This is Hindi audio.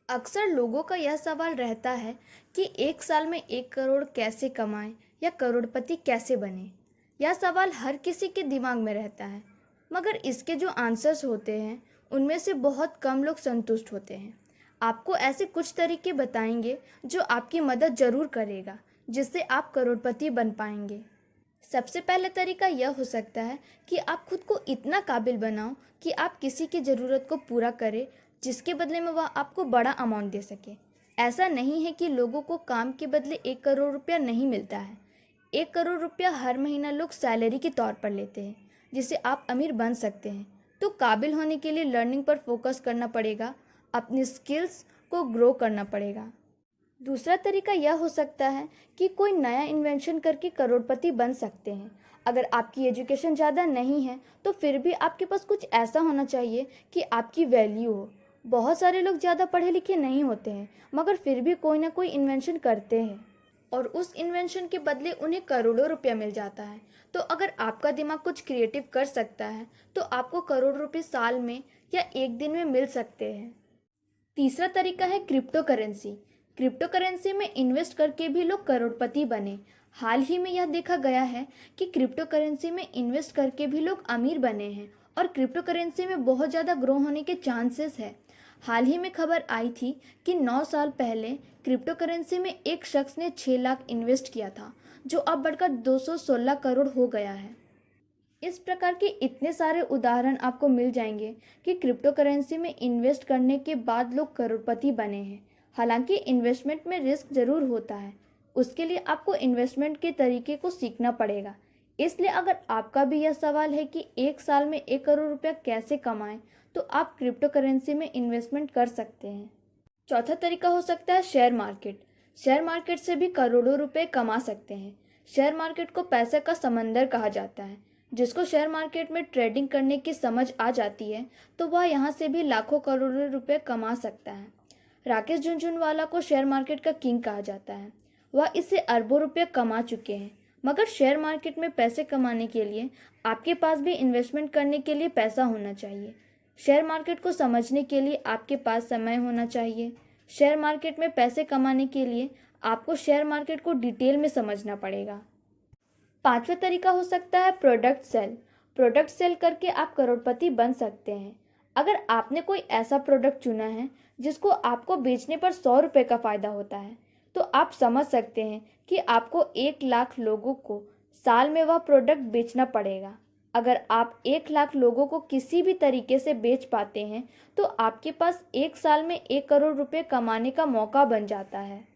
अक्सर लोगों का यह सवाल रहता है कि एक साल में 1 करोड़ कैसे कमाएं या करोड़पति कैसे बने। यह सवाल हर किसी के दिमाग में रहता है, मगर इसके जो आंसर्स होते हैं उनमें से बहुत कम लोग संतुष्ट होते हैं। आपको ऐसे कुछ तरीके बताएंगे जो आपकी मदद ज़रूर करेगा, जिससे आप करोड़पति बन पाएंगे। सबसे पहला तरीका यह हो सकता है कि आप खुद को इतना काबिल बनाओ कि आप किसी की ज़रूरत को पूरा करें, जिसके बदले में वह आपको बड़ा अमाउंट दे सके। ऐसा नहीं है कि लोगों को काम के बदले 1 करोड़ रुपया नहीं मिलता है। 1 करोड़ रुपया हर महीना लोग सैलरी के तौर पर लेते हैं, जिससे आप अमीर बन सकते हैं। तो काबिल होने के लिए लर्निंग पर फोकस करना पड़ेगा, अपनी स्किल्स को ग्रो करना पड़ेगा। दूसरा तरीका यह हो सकता है कि कोई नया इन्वेंशन करके करोड़पति बन सकते हैं। अगर आपकी एजुकेशन ज़्यादा नहीं है तो फिर भी आपके पास कुछ ऐसा होना चाहिए कि आपकी वैल्यू हो। बहुत सारे लोग ज़्यादा पढ़े लिखे नहीं होते हैं, मगर फिर भी कोई ना कोई इन्वेंशन करते हैं और उस इन्वेंशन के बदले उन्हें करोड़ों रुपया मिल जाता है। तो अगर आपका दिमाग कुछ क्रिएटिव कर सकता है तो आपको करोड़ रुपये साल में या एक दिन में मिल सकते हैं। तीसरा तरीका है क्रिप्टो करेंसी। क्रिप्टो करेंसी में इन्वेस्ट करके भी लोग करोड़पति बने। हाल ही में यह देखा गया है कि क्रिप्टो करेंसी में इन्वेस्ट करके भी लोग अमीर बने हैं और क्रिप्टो करेंसी में बहुत ज़्यादा ग्रो होने के चांसेस है। हाल ही में खबर आई थी कि 9 साल पहले क्रिप्टो करेंसी में एक शख्स ने 6 लाख इन्वेस्ट किया था, जो अब बढ़कर 216 करोड़ हो गया है। इस प्रकार के इतने सारे उदाहरण आपको मिल जाएंगे कि क्रिप्टो करेंसी में इन्वेस्ट करने के बाद लोग करोड़पति बने हैं। हालांकि इन्वेस्टमेंट में रिस्क ज़रूर होता है, उसके लिए आपको इन्वेस्टमेंट के तरीके को सीखना पड़ेगा। इसलिए अगर आपका भी यह सवाल है कि एक साल में 1 करोड़ रुपया कैसे कमाएं, तो आप क्रिप्टो करेंसी में इन्वेस्टमेंट कर सकते हैं। चौथा तरीका हो सकता है शेयर मार्केट। शेयर मार्केट से भी करोड़ों रुपए कमा सकते हैं। शेयर मार्केट को पैसे का समंदर कहा जाता है। जिसको शेयर मार्केट में ट्रेडिंग करने की समझ आ जाती है तो वह यहाँ से भी लाखों करोड़ों रुपए कमा सकता है। राकेश झुनझुनवाला को शेयर मार्केट का किंग कहा जाता है। वह इससे अरबों रुपए कमा चुके हैं। मगर शेयर मार्केट में पैसे कमाने के लिए आपके पास भी इन्वेस्टमेंट करने के लिए पैसा होना चाहिए। शेयर मार्केट को समझने के लिए आपके पास समय होना चाहिए। शेयर मार्केट में पैसे कमाने के लिए आपको शेयर मार्केट को डिटेल में समझना पड़ेगा। पांचवा तरीका हो सकता है प्रोडक्ट सेल। प्रोडक्ट सेल करके आप करोड़पति बन सकते हैं। अगर आपने कोई ऐसा प्रोडक्ट चुना है जिसको आपको बेचने पर 100 रुपये का फ़ायदा होता है, तो आप समझ सकते हैं कि आपको 1 लाख लोगों को साल में वह प्रोडक्ट बेचना पड़ेगा। अगर आप 1 लाख लोगों को किसी भी तरीके से बेच पाते हैं तो आपके पास एक साल में 1 करोड़ रुपये कमाने का मौका बन जाता है।